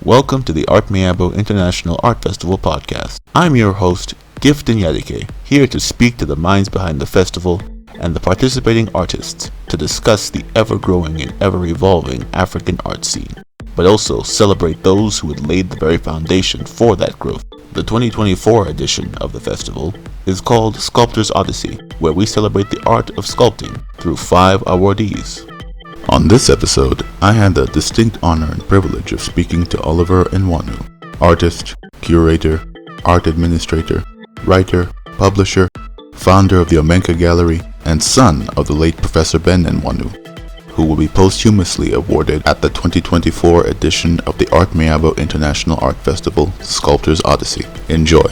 Welcome to the Artmiabo International Art Festival podcast. I'm your host, Gifton Yadike, here to speak to the minds behind the festival and the participating artists to discuss the ever-growing and ever-evolving African art scene, but also celebrate those who had laid the very foundation for that growth. The 2024 edition of the festival is called Sculptors Odyssey, where we celebrate the art of sculpting through 5 awardees. On this episode, I had the distinct honor and privilege of speaking to Oliver Enwonwu, artist, curator, art administrator, writer, publisher, founder of the Omenka Gallery, and son of the late Professor Ben Enwonwu, who will be posthumously awarded at the 2024 edition of the Artmiabo International Art Festival, Sculptors Odyssey. Enjoy.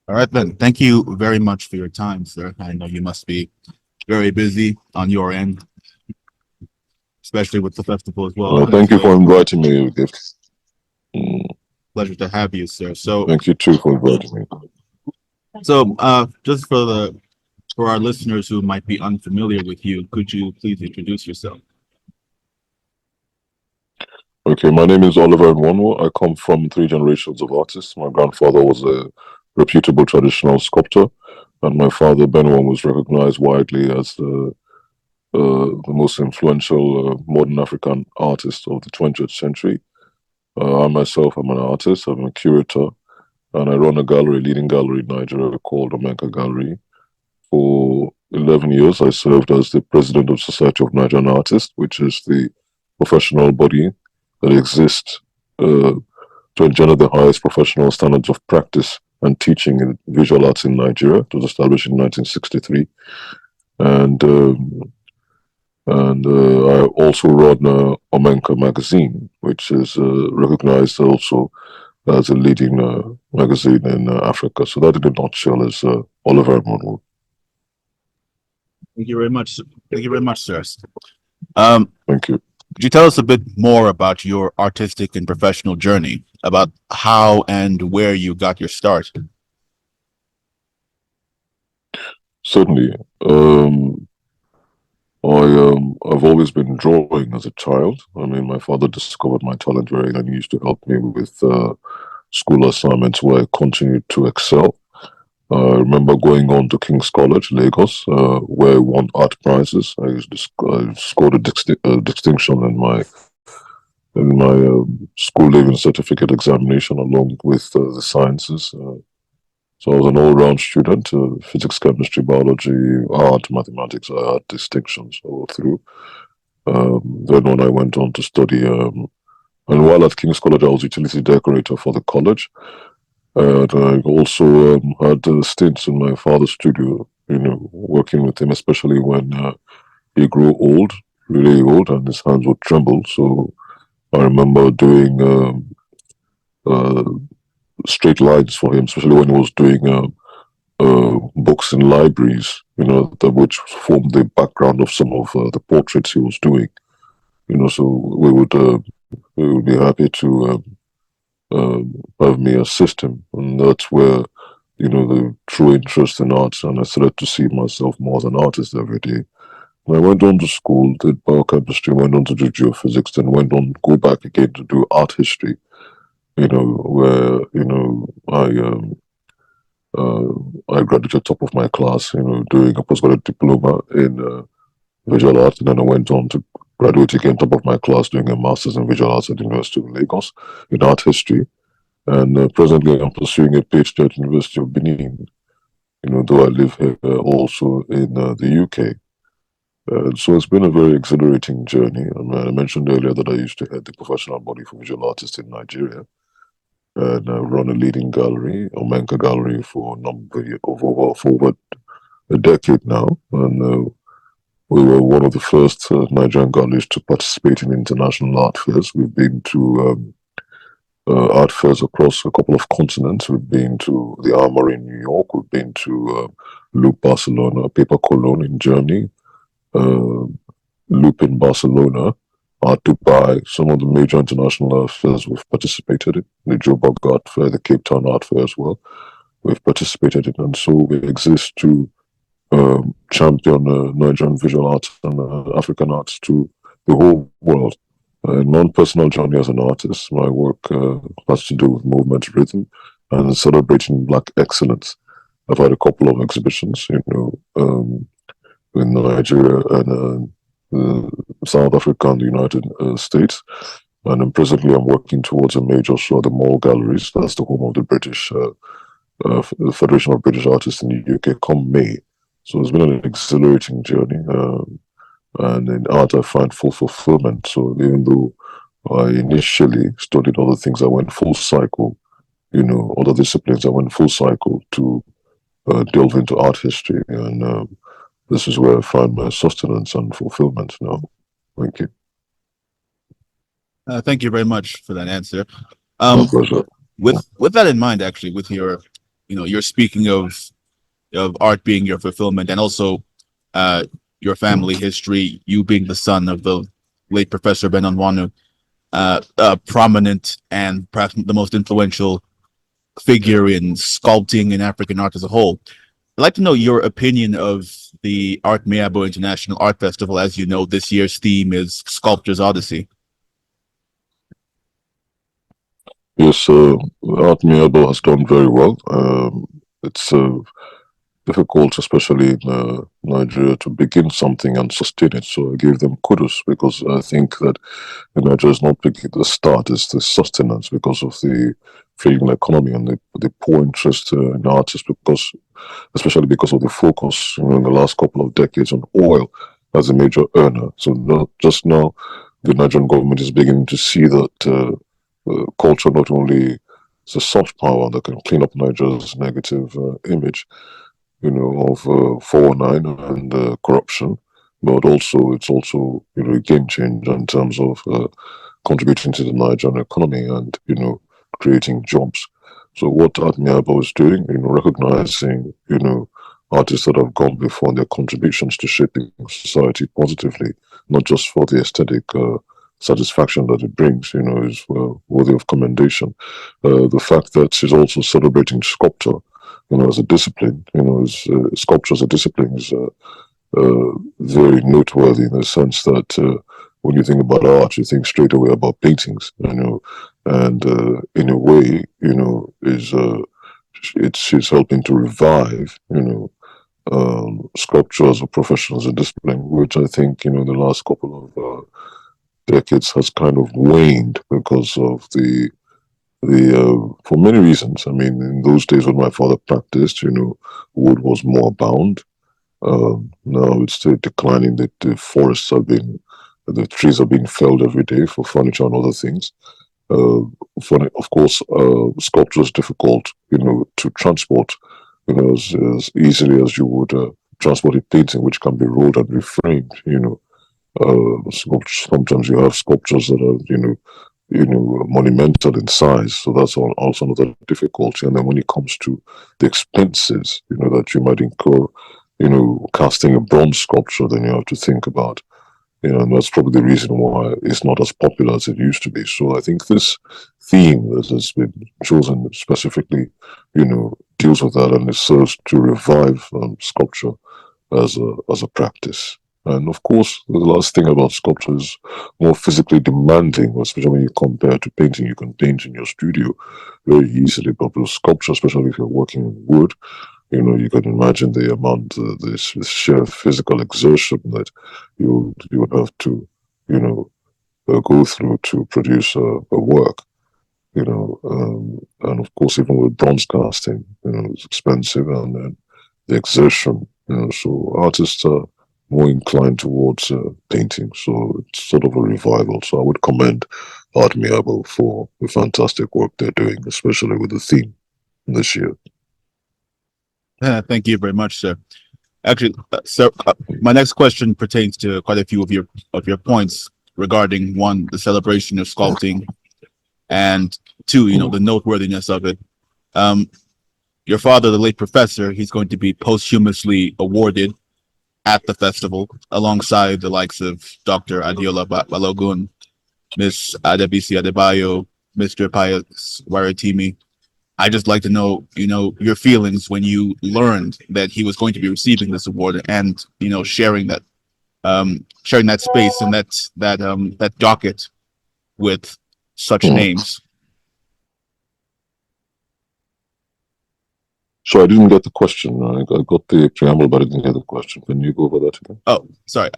All right, Ben, thank you very much for your time, sir. I know you must be very busy on your end, especially with the festival as well. Thank you for inviting me, Gift. Pleasure to have you, sir. So, Thank you too for inviting me. so just for our listeners who might be unfamiliar with you, could you please introduce yourself? Okay, my name is Oliver Enwonwu. I come from 3 generations of artists. My grandfather was a reputable traditional sculptor, and my father, Ben Enwonwu, was recognized widely as the most influential modern African artist of the 20th century. I myself am an artist. I'm a curator, and I run a gallery, leading gallery in Nigeria called Omenka Gallery. For 11 years, I served as the president of Society of Nigerian Artists, which is the professional body that exists to engender the highest professional standards of practice and teaching in visual arts in Nigeria. It was established in 1963. And I also run Omenka magazine, which is recognized also as a leading magazine in Africa. So that in a nutshell is Oliver Enwonwu. Thank you very much. Thank you very much, sir. Thank you. Could you tell us a bit more about your artistic and professional journey, about how and where you got your start? Certainly. I've always been drawing as a child. I mean, my father discovered my talent very young and he used to help me with school assignments where I continued to excel. I remember going on to King's College, Lagos, where I won art prizes. I scored a distinction in my school leaving certificate examination, along with the sciences. So I was an all-round student: physics, chemistry, biology, art, mathematics. I had distinctions all through. Then when I went on to study, and while at King's College, I was utility decorator for the college. And I also had stints in my father's studio, working with him, especially when he grew old, really old, and his hands would tremble. So I remember doing straight lines for him, especially when he was doing books in libraries, which formed the background of some of the portraits he was doing. So we would be happy to have me assist him, and that's where the true interest in arts, and I started to see myself more as an artist every day. And I went on to school, did biochemistry, went on to do geophysics, then went on to go back again to do art history. Where I graduated top of my class, doing a postgraduate diploma in visual art, and then I went on to graduate again top of my class doing a master's in visual arts at the University of Lagos in art history. And presently I'm pursuing a PhD at the University of Benin, though I live here also in the UK. So it's been a very exhilarating journey. I mean, I mentioned earlier that I used to head the professional body for visual artists in Nigeria, and I run a leading gallery, Omenka Gallery, for over a decade now. And we were one of the first Nigerian galleries to participate in international art fairs. We've been to art fairs across a couple of continents. We've been to the Armory in New York. We've been to Loop Barcelona, Paper Cologne in Germany, Loop in Barcelona, Art Dubai, some of the major international art fairs we've participated in, the Joburg Art Fair, the Cape Town Art Fair as well, we've participated in. And so we exist to champion Nigerian visual arts and African arts to the whole world. In my own personal journey as an artist, my work has to do with movement, rhythm, and celebrating Black excellence. I've had a couple of exhibitions, in Nigeria and South Africa and the United States. And then presently, I'm working towards a major show at the Mall Galleries. That's the home of the British the Federation of British Artists in the UK come May. So it's been an exhilarating journey. And in art, I find full fulfillment. So even though I initially studied other things, I went full cycle, other disciplines, I went full cycle to delve into art history. And this is where I find my sustenance and fulfillment now. Thank you. Thank you very much for that answer. My pleasure. With that in mind, actually, with your, you're speaking of art being your fulfillment, and also your family history, you being the son of the late Professor Benedict Enwonwu, a prominent and perhaps the most influential figure in sculpting in African art as a whole. I'd like to know your opinion of the Artmiabo International Art Festival. As you know, this year's theme is Sculptors Odyssey. Yes, Artmiabo has done very well. It's difficult, especially in Nigeria, to begin something and sustain it. So I give them kudos, because I think that in Nigeria is not the start, it's the sustenance, because of the failing economy and the poor interest in artists, especially because of the focus in the last couple of decades on oil as a major earner. So just now, the Nigerian government is beginning to see that culture not only is a soft power that can clean up Nigeria's negative image, of 419 and corruption, but it's also a game changer in terms of contributing to the Nigerian economy and creating jobs. So what Artmiabo is doing, recognizing artists that have gone before and their contributions to shaping society positively, not just for the aesthetic satisfaction that it brings, is worthy of commendation. The fact that she's also celebrating sculpture, as a discipline, sculpture as a discipline is very noteworthy, in the sense that when you think about art, you think straight away about paintings, and in a way, she's helping to revive, sculpture as a profession, as a discipline, which I think, in the last couple of decades has kind of waned because of for many reasons. I mean, in those days when my father practiced, wood was more abound. Now it's still declining. The the trees are being felled every day for furniture and other things. Of course, sculpture is difficult, to transport, as easily as you would transport a painting, which can be rolled and reframed. Sometimes you have sculptures that are, monumental in size. So that's also another difficulty. And then when it comes to the expenses, that you might incur, casting a bronze sculpture, then you have to think about, and that's probably the reason why it's not as popular as it used to be. So I think this theme that has been chosen specifically, deals with that, and it serves to revive sculpture as a practice. And of course, the last thing about sculpture is more physically demanding, especially when you compare to painting. You can paint in your studio very easily, but with sculpture, especially if you're working with wood, you can imagine the amount, this sheer physical exertion that you would have to, go through to produce a work, and of course, even with bronze casting, it's expensive, and then the exertion, so artists are more inclined towards painting. So it's sort of a revival. So I would commend Artmiabo for the fantastic work they're doing, especially with the theme this year. Thank you very much, sir. Actually, my next question pertains to quite a few of your points regarding, one, the celebration of sculpting, and two, the noteworthiness of it. Your father, the late professor, he's going to be posthumously awarded at the festival alongside the likes of Dr. Adiola Balogun, Miss Adebisi Adebayo, Mr. Pius Waratimi. I just like to know, your feelings when you learned that he was going to be receiving this award, and, sharing that sharing that space and that docket with such Hmm. names. So I didn't get the question. I got the preamble, but I didn't get the question. Can you go over that again? Oh, sorry.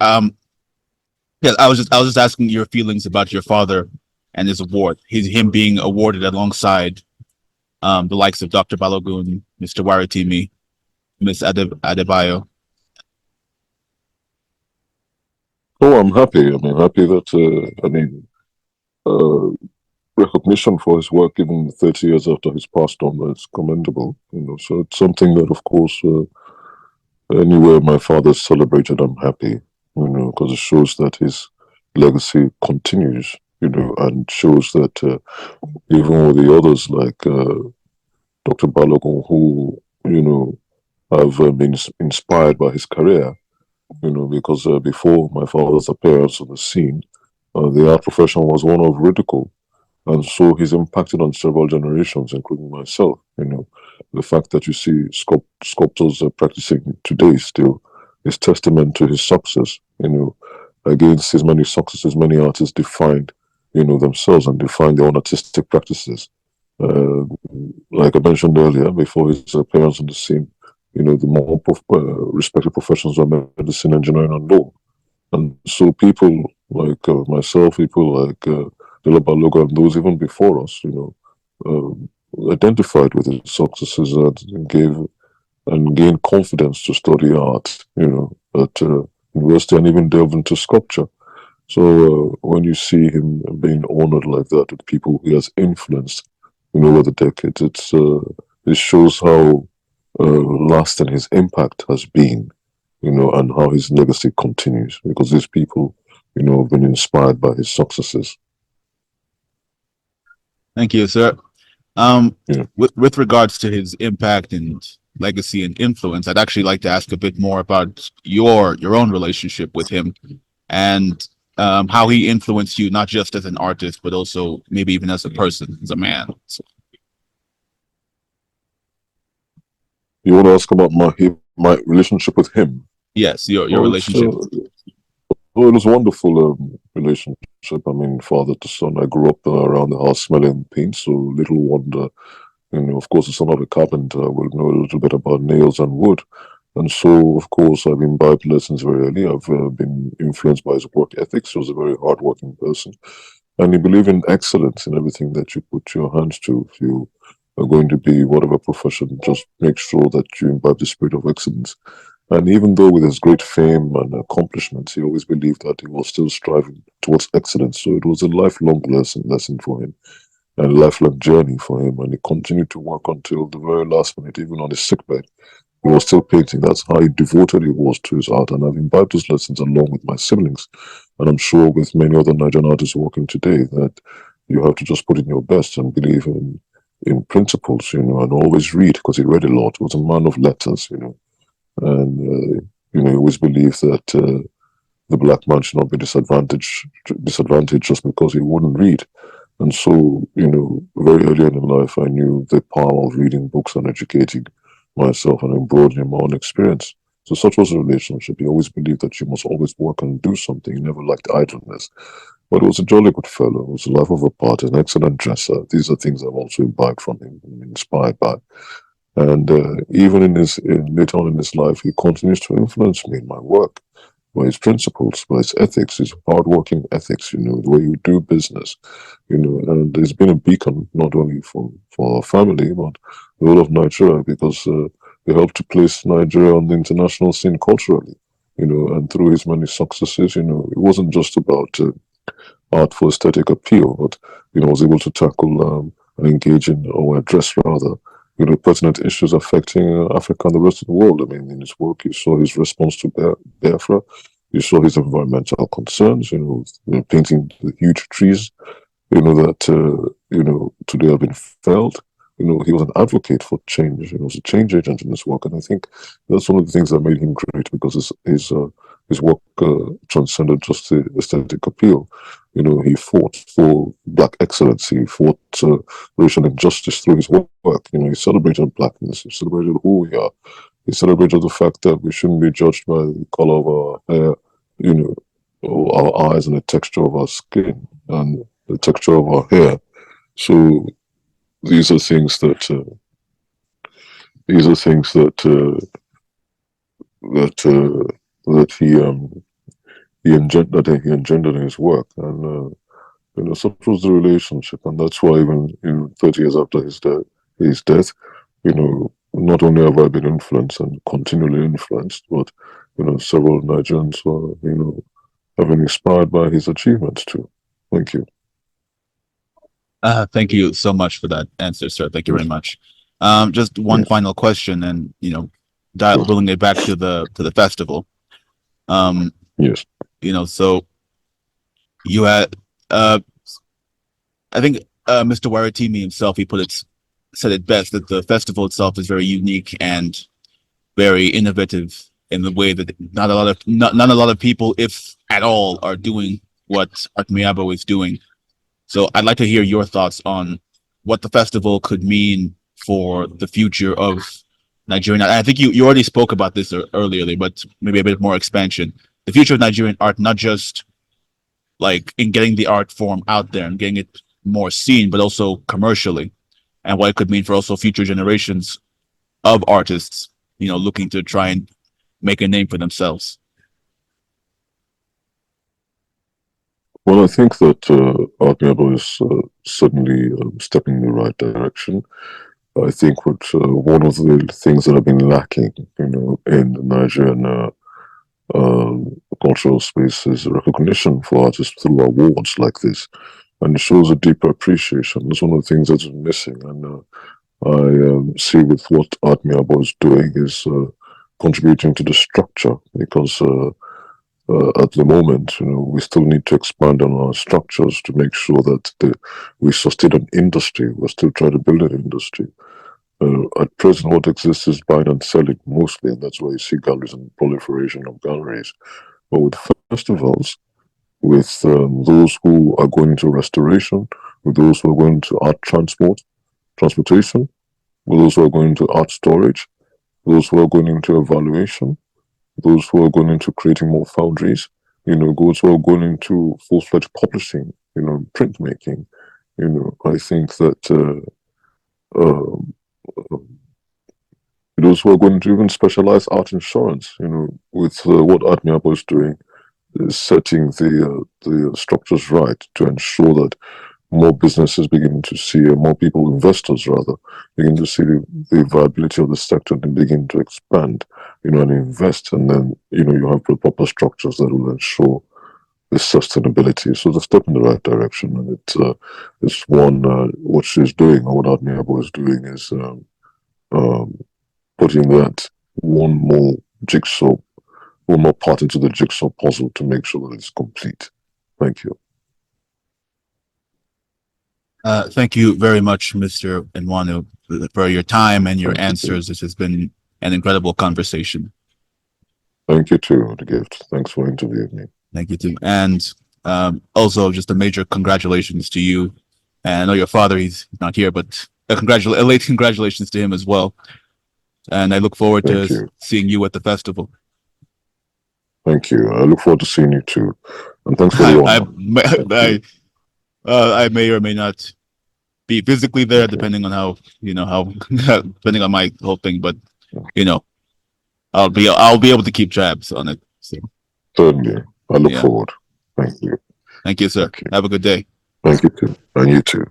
Yeah, I was just asking your feelings about your father and his award. Him being awarded alongside the likes of Dr. Balogun, Mr. Waritimi, Miss Adebayo. Oh, I'm happy. Happy that uh, recognition for his work even 30 years after he's passed on. That's commendable. So it's something that, of course, anywhere my father's celebrated, I'm happy. Because it shows that his legacy continues. And shows that even with the others like Dr. Balogun, who have been inspired by his career. Because before my father's appearance on the scene, the art profession was one of ridicule. And so he's impacted on several generations, including myself. The fact that you see sculptors practicing today still is testament to his success. Against his many successes, many artists defined, themselves and defined their own artistic practices. Uh, like I mentioned earlier, before his appearance on the scene, the more respected professions are medicine, engineering, and law. And so people like myself, people like Dela Balogun, and those even before us, identified with his successes and gained confidence to study art, at university and even delve into sculpture. So when you see him being honored like that with people he has influenced, over the decades, it shows how lasting his impact has been, and how his legacy continues because these people, have been inspired by his successes. Thank you, sir. Yeah. With regards to his impact and legacy and influence, I'd actually like to ask a bit more about your own relationship with him and how he influenced you, not just as an artist, but also maybe even as a person, as a man. So, You want to ask about my relationship with him? yes, your Oh, relationship. it was a wonderful relationship. Father to son. I grew up around the house smelling paint, so little wonder. Of course, the son of a carpenter will know a little bit about nails and wood. And so, of course, I've imbibed lessons very early. I've been influenced by his work ethics. He was a very hardworking person. And he believed in excellence in everything that you put your hands to. If you are going to be whatever profession, just make sure that you imbibe the spirit of excellence. And even though with his great fame and accomplishments, he always believed that he was still striving towards excellence. So it was a lifelong lesson for him and a lifelong journey for him. And he continued to work until the very last minute, even on his sickbed. He was still painting. That's how devoted he was to his art. And I've imbibed those lessons along with my siblings. And I'm sure with many other Nigerian artists working today that you have to just put in your best and believe in principles, and always read because he read a lot. He was a man of letters, and he always believed that the black man should not be disadvantaged just because he wouldn't read. And so, very early in life, I knew the power of reading books and educating myself and broadening my own experience. So such was the relationship. He always believed that you must always work and do something. He never liked idleness. But he was a jolly good fellow. He was a life of a party, an excellent dresser. These are things I've also imbibed from him, and inspired by. And even later on in his life, he continues to influence me in my work by his principles, by his ethics, his hardworking ethics, the way you do business, and he's been a beacon not only for our family, but the whole of Nigeria because he helped to place Nigeria on the international scene culturally, and through his many successes, it wasn't just about art for aesthetic appeal, but, was able to tackle and engage in, or address rather, pertinent issues affecting Africa and the rest of the world. In his work, you saw his response to Biafra, you saw his environmental concerns, painting the huge trees, that, today have been felled. He was an advocate for change. He was a change agent in his work. And I think that's one of the things that made him great because his work transcended just the aesthetic appeal. He fought for black excellence. He fought racial injustice through his work. He celebrated blackness. He celebrated who we are. He celebrated the fact that we shouldn't be judged by the color of our hair you know, our eyes and the texture of our skin and the texture of our hair. So these are things that these are things that that he engendered in his work, and such was the relationship, and that's why even 30 years after his death, not only have I been influenced and continually influenced, but several Nigerians are have been inspired by his achievements too. Thank you. Thank you so much for that answer, sir. Thank you very much. Just one final question, and bringing it back to the festival. Yes. So you had, I think, Mr. Waratimi himself, said it best, that the festival itself is very unique and very innovative in the way that not a lot of people, if at all, are doing what Artmiabo is doing. So I'd like to hear your thoughts on what the festival could mean for the future of Nigerian art. I think you already spoke about this earlier, but maybe a bit more expansion. The future of Nigerian art, not just like in getting the art form out there and getting it more seen, but also commercially, and what it could mean for also future generations of artists, looking to try and make a name for themselves. Well, I think that Artmiabo is certainly stepping in the right direction. I think one of the things that have been lacking, in the Nigerian cultural space is recognition for artists through awards like this, and it shows a deeper appreciation. That's one of the things that's missing, and I see with what Artmiabo is doing is contributing to the structure, because at the moment, we still need to expand on our structures to make sure that we sustain an industry. We're still trying to build an industry. At present, what exists is buying and selling mostly, and that's why you see galleries and proliferation of galleries. But with festivals, with those who are going into restoration, with those who are going to art transportation, with those who are going into art storage, those who are going into evaluation, those who are going into creating more foundries, those who are going into full-fledged publishing, printmaking, I think that those who are going to even specialize art insurance, with what Artmiabo is doing, is setting the structures right to ensure that more businesses begin to see, more people, investors rather, begin to see the viability of the sector and begin to expand, and invest, and then you have the proper structures that will ensure the sustainability. So it's a step in the right direction, and it's one what she's doing, or what Artmiabo is doing, is putting that one more part into the jigsaw puzzle to make sure that it's complete. Thank you. Thank you very much, Mr. Enwonwu, for your time and your answers. This has been an incredible conversation. Thank you too, the gift. Thanks for interviewing me. Thank you too. And also just a major congratulations to you. And I know your father, he's not here, but a late congratulations to him as well. And I look forward to seeing you at the festival. Thank you. I look forward to seeing you too. And thanks for the honor. I may or may not be physically there, depending on how depending on my whole thing, but I'll be able to keep tabs on it. So certainly, I look forward. Thank you. Thank you, sir. Have a good day. Thank you too, and you too.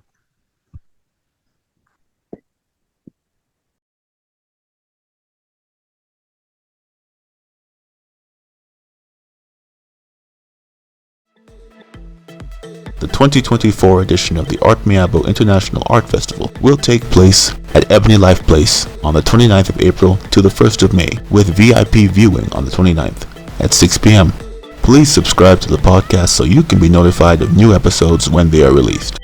The 2024 edition of the Artmiabo International Art Festival will take place at Ebony Life Place on the 29th of April to the 1st of May, with VIP viewing on the 29th at 6 p.m. Please subscribe to the podcast so you can be notified of new episodes when they are released.